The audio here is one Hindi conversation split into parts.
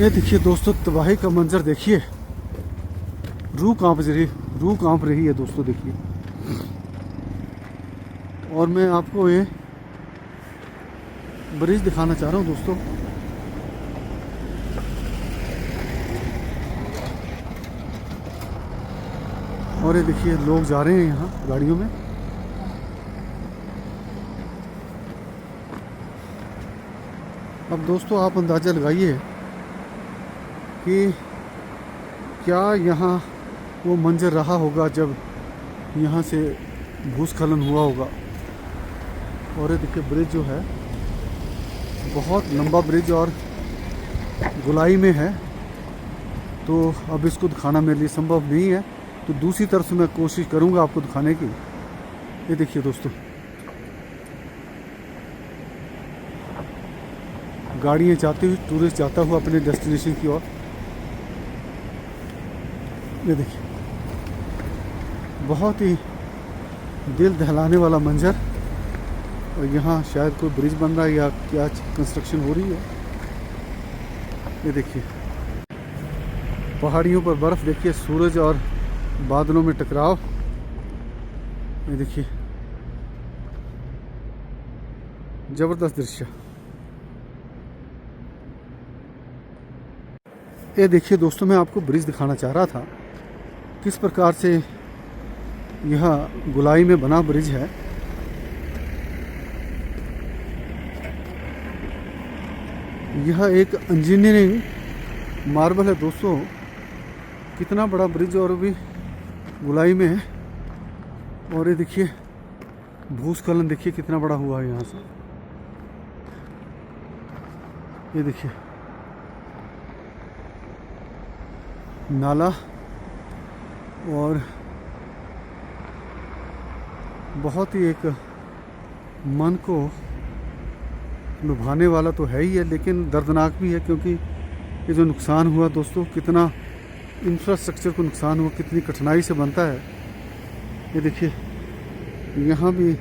ये देखिए दोस्तों, तबाही का मंजर देखिए। रूह कांप रही है दोस्तों, देखिए। और मैं आपको ये ब्रिज दिखाना चाह रहा हूँ दोस्तों। और ये देखिए लोग जा रहे हैं यहाँ गाड़ियों में। अब दोस्तों आप अंदाज़ा लगाइए कि क्या यहाँ वो मंजर रहा होगा जब यहाँ से भूस्खलन हुआ होगा। और ये देखिए ब्रिज जो है बहुत लंबा ब्रिज और गोलाई में है, तो अब इसको दिखाना मेरे लिए संभव नहीं है। तो दूसरी तरफ से मैं कोशिश करूँगा आपको दिखाने की। ये देखिए दोस्तों, गाड़ियाँ जाती हुई, टूरिस्ट जाता हुआ अपने डेस्टिनेशन की ओर। ये देखिए बहुत ही दिल दहलाने वाला मंजर। और यहाँ शायद कोई ब्रिज बन रहा है या क्या कंस्ट्रक्शन हो रही है। ये देखिए पहाड़ियों पर बर्फ़, देखिए सूरज और बादलों में टकराव। ये देखिए ज़बरदस्त दृश्य। ये देखिए दोस्तों, मैं आपको ब्रिज दिखाना चाह रहा था किस प्रकार से यह गोलाई में बना ब्रिज है। यह एक इंजीनियरिंग मार्बल है दोस्तों। कितना बड़ा ब्रिज और भी गोलाई में है। और ये देखिए भूस्खलन देखिए कितना बड़ा हुआ है यहाँ से। ये देखिए नाला, और बहुत ही एक मन को लुभाने वाला तो है ही है, लेकिन दर्दनाक भी है। क्योंकि ये जो नुकसान हुआ दोस्तों, कितना इंफ्रास्ट्रक्चर को नुकसान हुआ, कितनी कठिनाई से बनता है। ये देखिए यहाँ भी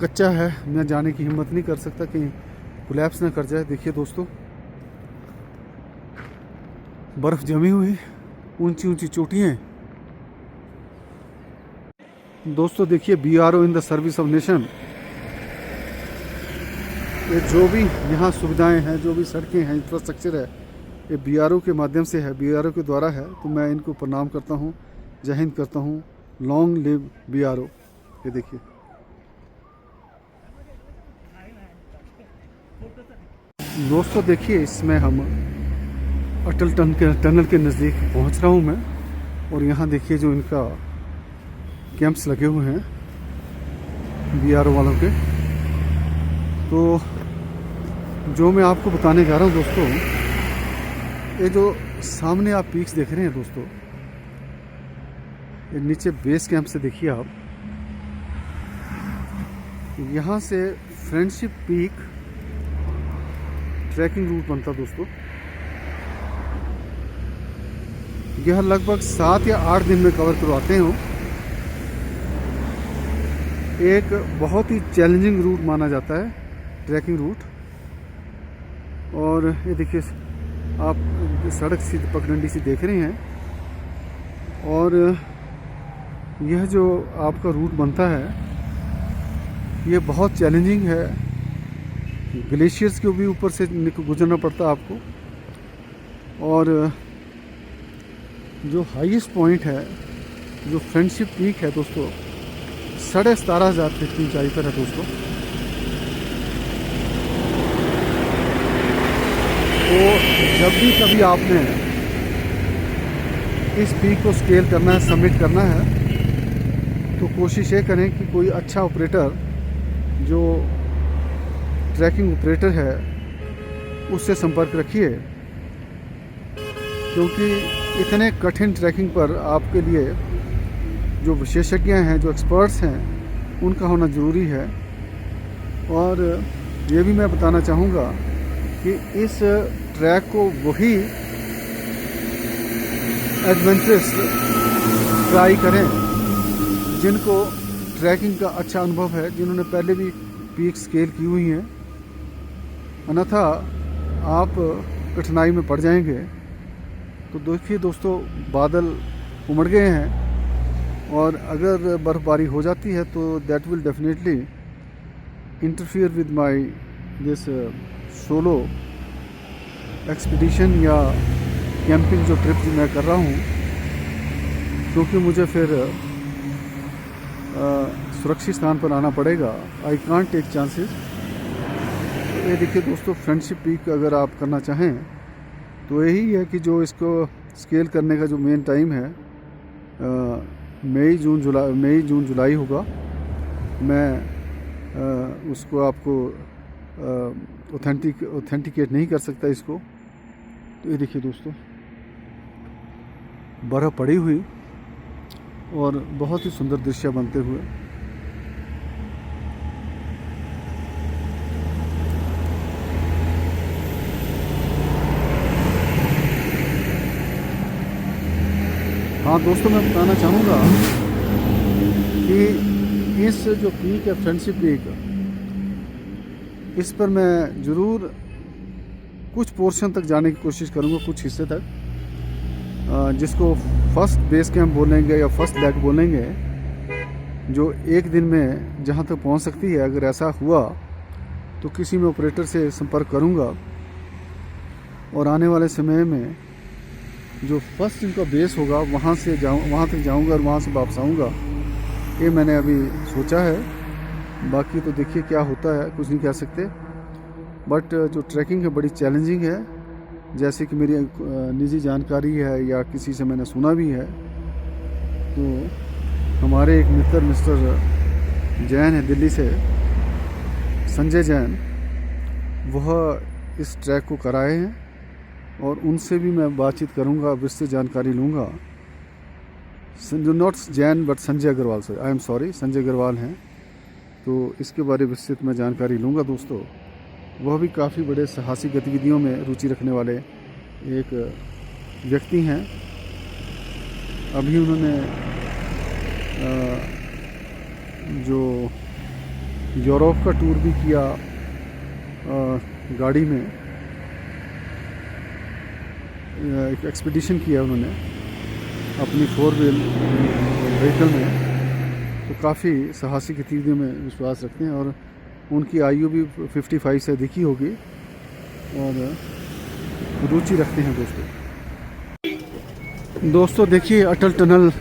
कच्चा है, मैं जाने की हिम्मत नहीं कर सकता कि कोलैप्स ना कर जाए। देखिए दोस्तों बर्फ़ जमी हुई, ऊंची ऊंची चोटियाँ। दोस्तों देखिए BRO in the service of nation. ये जो भी यहाँ सुविधाएं हैं, जो भी सड़कें हैं, इंफ्रास्ट्रक्चर है, ये BRO के माध्यम से है, BRO के द्वारा है। तो मैं इनको प्रणाम करता हूँ, जय हिंद करता हूँ। Long live BRO। ये देखिए दोस्तों, देखिए इसमें हम अटल टनल के नज़दीक पहुँच रहा हूँ मैं। और यहाँ देखिए जो इनका कैंप्स लगे हुए हैं BRO वालों के। तो जो मैं आपको बताने जा रहा हूँ दोस्तों, ये जो सामने आप पीक्स देख रहे हैं दोस्तों, ये नीचे बेस कैंप से देखिए आप, यहाँ से फ्रेंडशिप पीक ट्रैकिंग रूट बनता दोस्तों। यह लगभग 7 या 8 दिन में कवर करवाते हो। एक बहुत ही चैलेंजिंग रूट माना जाता है, ट्रैकिंग रूट। और ये देखिए आप सड़क सी पगडंडी सी देख रहे हैं। और यह जो आपका रूट बनता है ये बहुत चैलेंजिंग है। ग्लेशियर्स के भी ऊपर से गुजरना पड़ता है आपको। और जो हाईएस्ट पॉइंट है, जो फ्रेंडशिप पीक है दोस्तों, 17,500 फीट की ऊंचाई पर है दोस्तों। तो जब भी कभी आपने इस पीक को स्केल करना है, सबमिट करना है, तो कोशिश ये करें कि कोई अच्छा ऑपरेटर, जो ट्रैकिंग ऑपरेटर है, उससे संपर्क रखिए। क्योंकि इतने कठिन ट्रैकिंग पर आपके लिए जो विशेषज्ञ हैं, जो एक्सपर्ट्स हैं, उनका होना ज़रूरी है। और ये भी मैं बताना चाहूँगा कि इस ट्रैक को वही एडवेंचरस ट्राई करें जिनको ट्रैकिंग का अच्छा अनुभव है, जिन्होंने पहले भी पीक स्केल की हुई हैं। अन्यथा आप कठिनाई में पड़ जाएंगे। तो देखिए दोस्तों, बादल उमड़ गए हैं और अगर बर्फ़बारी हो जाती है तो that will definitely interfere with my this solo expedition या कैंपिंग जो ट्रिप मैं कर रहा हूँ, क्योंकि मुझे फिर सुरक्षित स्थान पर आना पड़ेगा। I can't take chances. ये देखिए दोस्तों, फ्रेंडशिप पीक अगर आप करना चाहें तो यही है कि जो इसको स्केल करने का जो मेन टाइम है मई जून जुलाई होगा। मैं उसको आपको ऑथेंटिकेट नहीं कर सकता इसको। तो ये देखिए दोस्तों, बर्फ़ पड़ी हुई और बहुत ही सुंदर दृश्य बनते हुए। हाँ दोस्तों, मैं बताना चाहूँगा कि इस जो पीक है फ्रेंडशिप पीक, इस पर मैं ज़रूर कुछ पोर्शन तक जाने की कोशिश करूँगा, कुछ हिस्से तक, जिसको फर्स्ट बेस कैंप बोलेंगे या फर्स्ट लेग बोलेंगे, जो एक दिन में जहाँ तक पहुँच सकती है। अगर ऐसा हुआ तो किसी में ऑपरेटर से संपर्क करूँगा और आने वाले समय में जो फर्स्ट इनका बेस होगा वहाँ तक जाऊँगा और वहाँ से वापस आऊँगा। ये मैंने अभी सोचा है। बाकी तो देखिए क्या होता है, कुछ नहीं कह सकते। बट जो ट्रैकिंग है बड़ी चैलेंजिंग है, जैसे कि मेरी निजी जानकारी है या किसी से मैंने सुना भी है। तो हमारे एक मित्र मिस्टर जैन है दिल्ली से, संजय जैन, वह इस ट्रैक को कराए हैं और उनसे भी मैं बातचीत करूंगा, विस्तृत जानकारी लूँगा। Not Jain but Sanjay Agarwal sir, I am sorry, Sanjay Agarwal हैं। तो इसके बारे में विस्तृत मैं जानकारी लूँगा दोस्तों। वह भी काफ़ी बड़े साहसिक गतिविधियों में रुचि रखने वाले एक व्यक्ति हैं। अभी उन्होंने जो यूरोप का टूर भी किया गाड़ी में, एक एक्सपीडिशन किया उन्होंने अपनी 4 व्हील व्हीकल में। तो काफ़ी साहसिक गतिविधियों में विश्वास रखते हैं और उनकी आयु भी 55 से अधिक ही होगी और रुचि रखते हैं दोस्तों। देखिए अटल टनल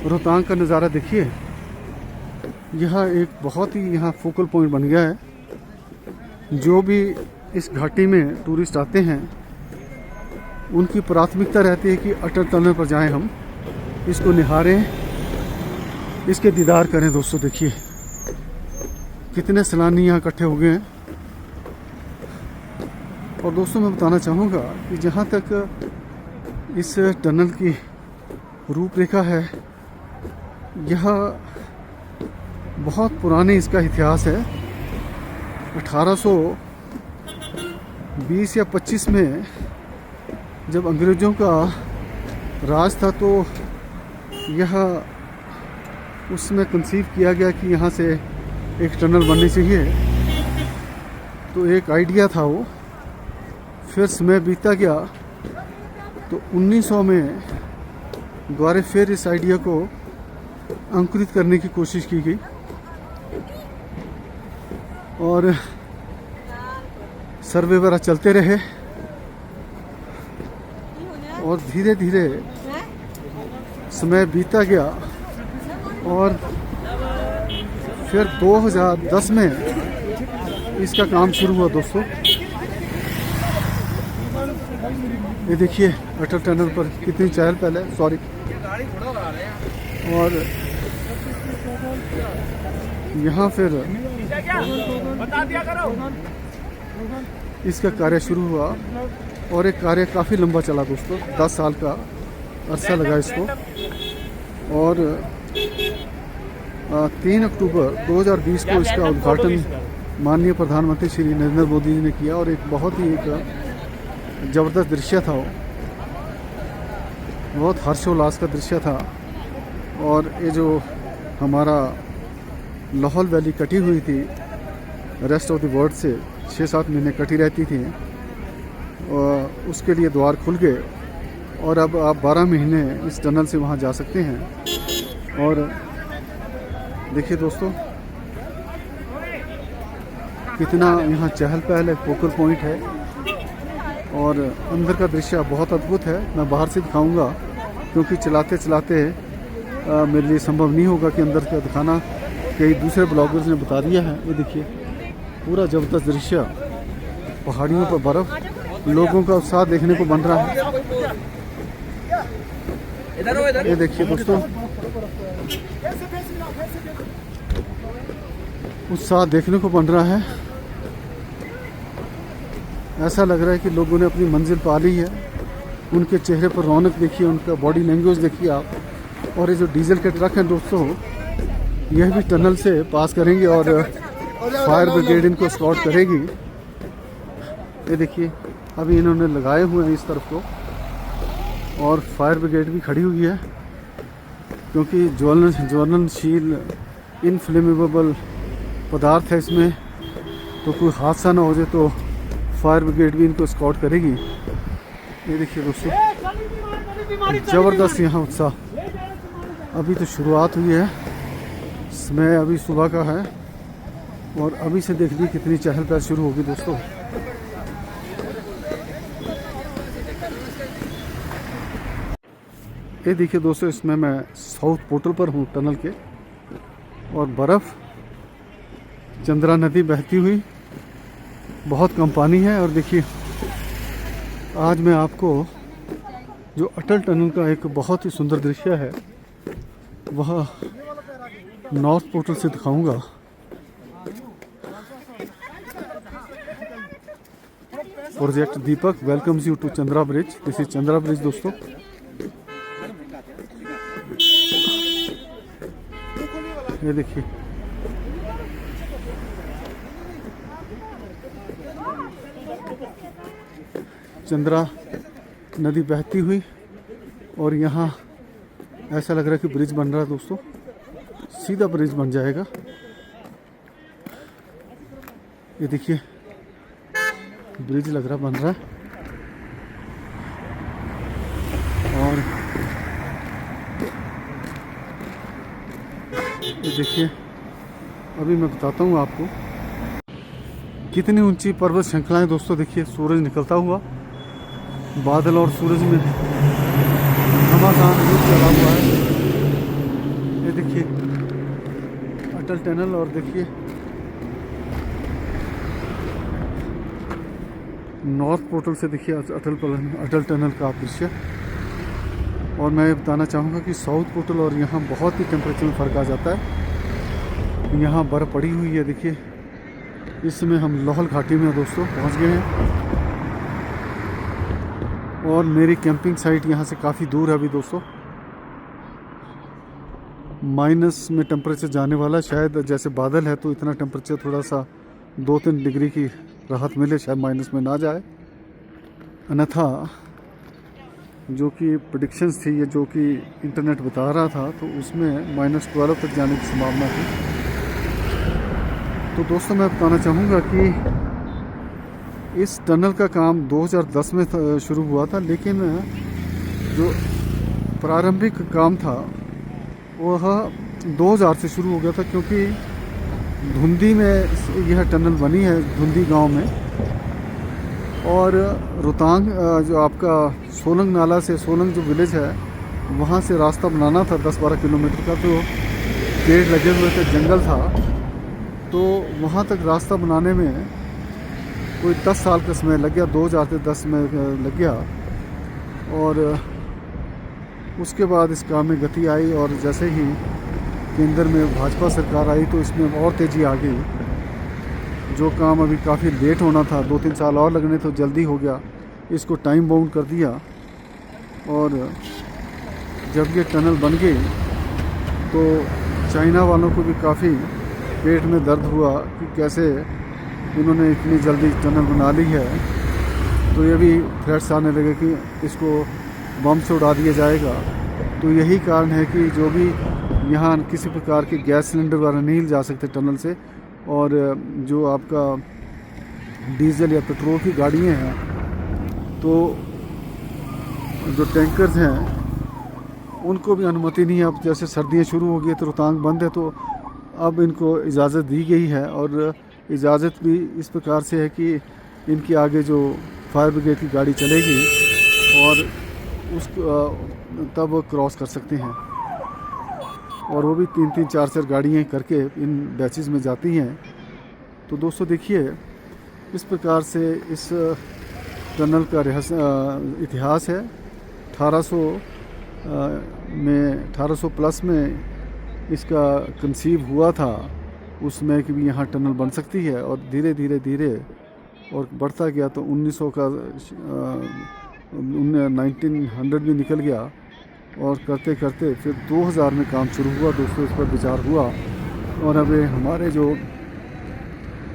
रोहतांग का नज़ारा देखिए। यह एक बहुत ही यहाँ फोकल पॉइंट बन गया है। जो भी इस घाटी में टूरिस्ट आते हैं उनकी प्राथमिकता रहती है कि अटल टनल पर जाएं, हम इसको निहारें, इसके दीदार करें। दोस्तों देखिए कितने सैलानी यहाँ इकट्ठे हो गए हैं। और दोस्तों मैं बताना चाहूँगा कि जहाँ तक इस टनल की रूपरेखा है, यह बहुत पुराने इसका इतिहास है। 1820 या 25 में जब अंग्रेज़ों का राज था तो यह उसमें कंसीव किया गया कि यहाँ से एक टनल बननी चाहिए। तो एक आइडिया था वो, फिर समय बीता गया तो 1900 में दोबारा फिर इस आइडिया को अंकुरित करने की कोशिश की गई और सर्वे वगैरह चलते रहे और धीरे धीरे समय बीता गया और फिर 2010 में इसका काम शुरू हुआ। दोस्तों ये देखिए अटल टनल पर कितनी चहल पहल है, सॉरी। और यहाँ फिर इसका कार्य शुरू हुआ और एक कार्य काफ़ी लंबा चला दोस्तों, 10 साल का अरसा लगा इसको। और 3 अक्टूबर 2020 को इसका उद्घाटन माननीय प्रधानमंत्री श्री नरेंद्र मोदी जी ने किया और एक बहुत ही एक ज़बरदस्त दृश्य था वो, बहुत हर्षोल्लास का दृश्य था। और ये जो हमारा लाहौल वैली कटी हुई थी रेस्ट ऑफ द वर्ल्ड से 6-7 महीने कटी रहती थी, उसके लिए द्वार खुल गए और अब आप 12 महीने इस टनल से वहाँ जा सकते हैं। और देखिए दोस्तों कितना यहाँ चहल पहल है, फोकल पॉइंट है और अंदर का दृश्य बहुत अद्भुत है। मैं बाहर से दिखाऊंगा क्योंकि चलाते चलाते मेरे लिए संभव नहीं होगा कि अंदर का दिखाना। कई दूसरे ब्लॉगर्स ने बता दिया है। ये देखिए पूरा ज़बरदस्त दृश्य, पहाड़ियों पर बर्फ़, लोगों का उत्साह देखने को बन रहा है। ये देखिए दोस्तों उत्साह देखने को बन रहा है। ऐसा लग रहा है कि लोगों ने अपनी मंजिल पा ली है। उनके चेहरे पर रौनक देखिए, उनका बॉडी लैंग्वेज देखिए आप। और ये जो डीजल के ट्रक हैं दोस्तों, यह भी टनल से पास करेंगे और फायर ब्रिगेड इनको स्कॉट करेगी। ये देखिए अभी इन्होंने लगाए हुए हैं इस तरफ को और फायर ब्रिगेड भी खड़ी हुई है क्योंकि ज्वलनशील इनफ्लेमेबल पदार्थ है इसमें, तो कोई हादसा ना हो जाए तो फायर ब्रिगेड भी इनको स्कॉट करेगी। ये देखिए दोस्तों ज़बरदस्त यहाँ उत्साह। अभी तो शुरुआत हुई है, समय अभी सुबह का है और अभी से देख लीजिए कितनी चहल पहल शुरू होगी दोस्तों। ये देखिए दोस्तों इसमें मैं साउथ पोर्टल पर हूँ टनल के और बर्फ़, चंद्रा नदी बहती हुई, बहुत कम पानी है। और देखिए आज मैं आपको जो अटल टनल का एक बहुत ही सुंदर दृश्य है वह नॉर्थ पोर्टल से दिखाऊंगा। Project Deepak welcomes you to Chandra bridge. This is Chandra bridge दोस्तों। ये देखिए चंद्रा नदी बहती हुई और यहाँ ऐसा लग रहा है कि ब्रिज बन रहा है दोस्तों, सीधा ब्रिज बन जाएगा। ये देखिए ब्रिज लग रहा बन रहा है और ये देखिए अभी मैं बताता हूँ आपको कितनी ऊंची पर्वत श्रृंखलाएं दोस्तों। देखिए सूरज निकलता हुआ, बादल और सूरज में घमासान रूप चला हुआ है। ये देखिए अटल टनल और देखिए नॉर्थ पोर्टल से देखिए अटल टनल का दृश्य। और मैं ये बताना चाहूँगा कि साउथ पोर्टल और यहाँ बहुत ही टेम्परेचर में फ़र्क आ जाता है। यहाँ बर्फ़ पड़ी हुई है देखिए। इस समय हम लाहौल घाटी में दोस्तों पहुँच गए हैं और मेरी कैंपिंग साइट यहाँ से काफ़ी दूर है अभी दोस्तों। माइनस में टेम्परेचर जाने वाला, शायद जैसे बादल है तो इतना टेम्परेचर थोड़ा सा 2-3 डिग्री की राहत मिले, शायद माइनस में ना जाए। अन्यथा जो कि प्रेडिक्शंस थी, ये जो कि इंटरनेट बता रहा था, तो उसमें -12 तक जाने की संभावना थी। तो दोस्तों मैं बताना चाहूँगा कि इस टनल का काम 2010 में शुरू हुआ था, लेकिन जो प्रारंभिक काम था वह 2000 से शुरू हो गया था क्योंकि धुंधी में यह टनल बनी है, धुंधी गांव में। और रोहतांग जो आपका सोलंग नाला से, सोलंग जो विलेज है वहाँ से रास्ता बनाना था 10-12 किलोमीटर का, तो पेड़ लगे हुए थे, जंगल था, तो वहाँ तक रास्ता बनाने में कोई 10 साल का समय लग गया, 2010 में लग गया। और उसके बाद इस काम में गति आई और जैसे ही केंद्र में भाजपा सरकार आई तो इसमें और तेज़ी आ गई। जो काम अभी काफ़ी लेट होना था, 2-3 साल और लगने, तो जल्दी हो गया, इसको टाइम बाउंड कर दिया। और जब ये टनल बन गई तो चाइना वालों को भी काफ़ी पेट में दर्द हुआ कि कैसे इन्होंने इतनी जल्दी टनल बना ली है। तो ये भी थ्रेट्स आने लगे कि इसको बम से उड़ा दिया जाएगा। तो यही कारण है कि जो भी यहाँ किसी प्रकार के गैस सिलेंडर वगैरह नहीं जा सकते टनल से, और जो आपका डीजल या पेट्रोल की गाड़ियाँ हैं तो जो टैंकर्स हैं उनको भी अनुमति नहीं है। अब जैसे सर्दियाँ शुरू हो गई तो रोहतांग बंद है, तो अब इनको इजाज़त दी गई है, और इजाज़त भी इस प्रकार से है कि इनके आगे जो फायर ब्रिगेड की गाड़ी चलेगी और उस तब वो क्रॉस कर सकते हैं। और वो भी 3-3 4-4 गाड़ियाँ करके इन बैचेस में जाती हैं। तो दोस्तों देखिए इस प्रकार से इस टनल का इतिहास है। 1800 प्लस में इसका कंसीव हुआ था, उसमें कि भी यहाँ टनल बन सकती है, और धीरे धीरे और बढ़ता गया। तो 1900 का 1900 भी निकल गया, और करते करते फिर 2000 में काम शुरू हुआ दोस्तों, इस पर विचार हुआ। और अब हमारे जो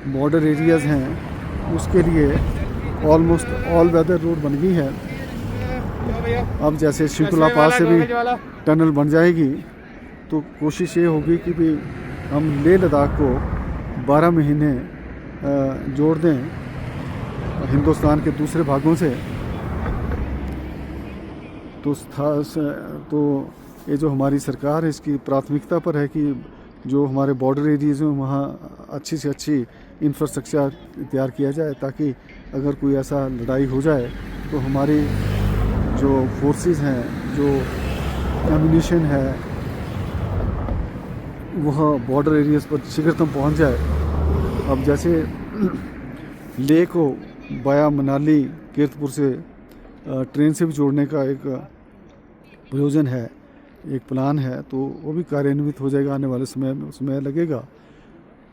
बॉर्डर एरियाज़ हैं उसके लिए ऑलमोस्ट ऑल वेदर रोड बन गई है। अब जैसे शिंकुला पास से भी टनल बन जाएगी तो कोशिश ये होगी कि भी हम लेह लद्दाख को 12 महीने जोड़ दें हिंदुस्तान के दूसरे भागों से। तो ये जो हमारी सरकार है इसकी प्राथमिकता पर है कि जो हमारे बॉर्डर एरियाज़ हैं वहाँ अच्छी से अच्छी इंफ्रास्ट्रक्चर तैयार किया जाए, ताकि अगर कोई ऐसा लड़ाई हो जाए तो हमारी जो फोर्सेस हैं, जो एम्यूनिशन है, वह बॉर्डर एरियाज़ पर शीघ्रतम पहुँच जाए। अब जैसे लेह को बाया मनाली कीरतपुर से ट्रेन से भी जोड़ने का एक प्रयोजन है, एक प्लान है, तो वो भी कार्यान्वित हो जाएगा आने वाले समय में, उसमें लगेगा।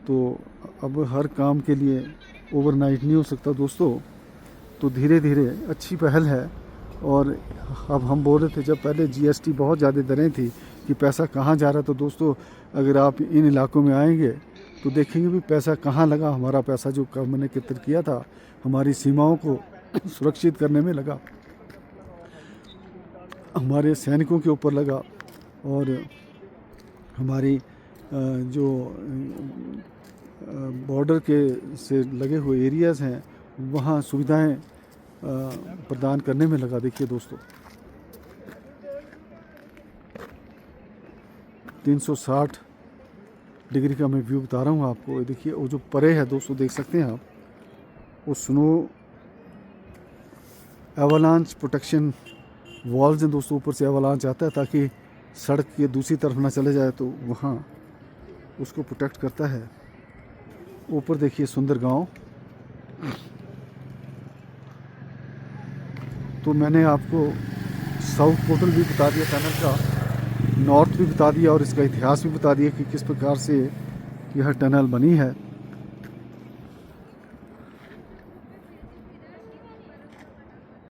तो अब हर काम के लिए ओवरनाइट नहीं हो सकता दोस्तों, तो धीरे धीरे अच्छी पहल है। और अब हम बोल रहे थे जब पहले जीएसटी बहुत ज़्यादा दरें थी कि पैसा कहाँ जा रहा, तो दोस्तों अगर आप इन इलाकों में आएंगे तो देखेंगे भी पैसा कहाँ लगा। हमारा पैसा जो गवर्नमेंट ने एकत्रित किया था हमारी सीमाओं को सुरक्षित करने में लगा, हमारे सैनिकों के ऊपर लगा, और हमारी जो बॉर्डर के से लगे हुए एरियाज़ हैं वहाँ सुविधाएं प्रदान करने में लगा। देखिए दोस्तों 360 डिग्री का मैं व्यू बता रहा हूँ आपको। देखिए वो जो परे है दोस्तों, देख सकते हैं आप, वो स्नो एवलांच प्रोटेक्शन वॉल्स हैं दोस्तों। ऊपर से एवलांच आता है ताकि सड़क के दूसरी तरफ ना चले जाए, तो वहाँ उसको प्रोटेक्ट करता है। ऊपर देखिए सुंदर गांव। तो मैंने आपको साउथ पोर्टल भी बता दिया टनल का, नॉर्थ भी बता दिया, और इसका इतिहास भी बता दिया कि किस प्रकार से यह टनल बनी है।